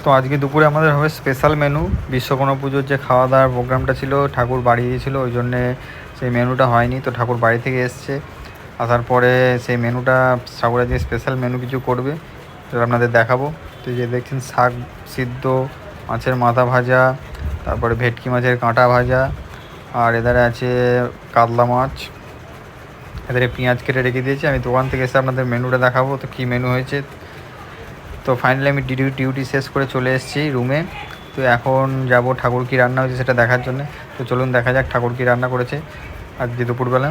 তো আজকে দুপুরে আমাদের হবে স্পেশাল মেনু। বিশ্বকর্মা পুজোর যে খাওয়া দাওয়ার প্রোগ্রামটা ছিল, ঠাকুর বাড়ি গিয়েছিলো, ওই জন্যে সেই মেনুটা হয়নি। তো ঠাকুর বাড়ি থেকে এসছে, আসার পরে সেই মেনুটা ঠাকুর আজকে স্পেশাল মেনু কিছু করবে, সেটা আপনাদের দেখাবো। তো যে দেখছেন শাক সিদ্ধ, মাছের মাথা ভাজা, তারপরে ভেটকি মাছের কাঁটা ভাজা, আর এধারে আছে কাতলা মাছ। এধারে পেঁয়াজ কেটে রেখে দিয়েছি। আমি দোকান থেকে এসে আপনাদের মেনুটা দেখাবো তো কী মেনু হয়েছে। তো ফাইনালি আমি ডিউটি শেষ করে চলে এসেছি রুমে। তো এখন যাব ঠাকুর কী রান্না হয়েছে সেটা দেখার জন্য। তো চলুন দেখা যাক ঠাকুর কী রান্না করেছে আজকে দুপুরবেলা।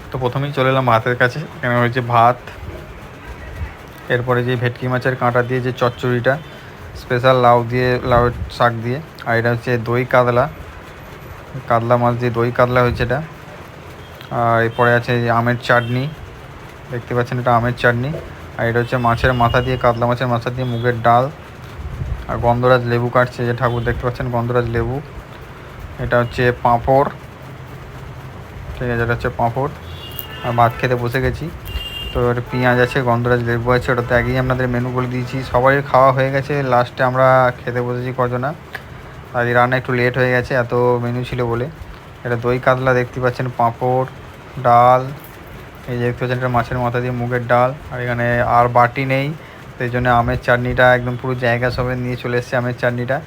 তো প্রথমেই চলে এলাম ভাতের কাছে। এখানে হয়েছে ভাত, এরপরে যে ভেটকি মাছের কাঁটা দিয়ে যে চচ্চড়িটা, স্পেশাল লাউ শাক দিয়ে, আর এটা হচ্ছে দই কাতলা মাছ দিয়ে দই কাতলা হয়েছে এটা। আর এরপরে আছে আমের চাটনি, দেখতে পাচ্ছেন এটা আমের চাটনি। আর এটা হচ্ছে মাছের মাথা দিয়ে, কাতলা মাছের মাথা দিয়ে মুগের ডাল। আর গন্ধরাজ লেবু কাটছে যে ঠাকুর, দেখতে পাচ্ছেন গন্ধরাজ লেবু। এটা হচ্ছে পাঁপড়, ঠিক আছে, এটা হচ্ছে পাঁপড়। আর ভাত খেতে বসে গেছি। তো এটা পেঁয়াজ আছে, গন্ধরাজ লেবু আছে, ওটা তো আগেই আপনাদের মেনু বলে দিয়েছি। সবাই খাওয়া হয়ে গেছে, লাস্টে আমরা খেতে বসেছি কজনা। আর এই রান্না একটু লেট হয়ে গেছে, এত মেনু ছিল বলে। এটা দই কাতলা দেখতে পাচ্ছেন, পাঁপড়, ডাল, এই যে দেখতে পাচ্ছেন এটা মাছের মাথা দিয়ে মুগের ডাল। আর এখানে আর বাটি নেই, সেই জন্য আমের চাটনিটা একদম পুরো জায়গা সবে নিয়ে চলে এসেছে আমের চাটনিটা।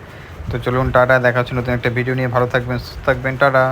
তো চলুন টাটা, দেখা হচ্ছে নতুন একটা ভিডিও নিয়ে। ভালো থাকবেন, সুস্থ থাকবেন, টাটা।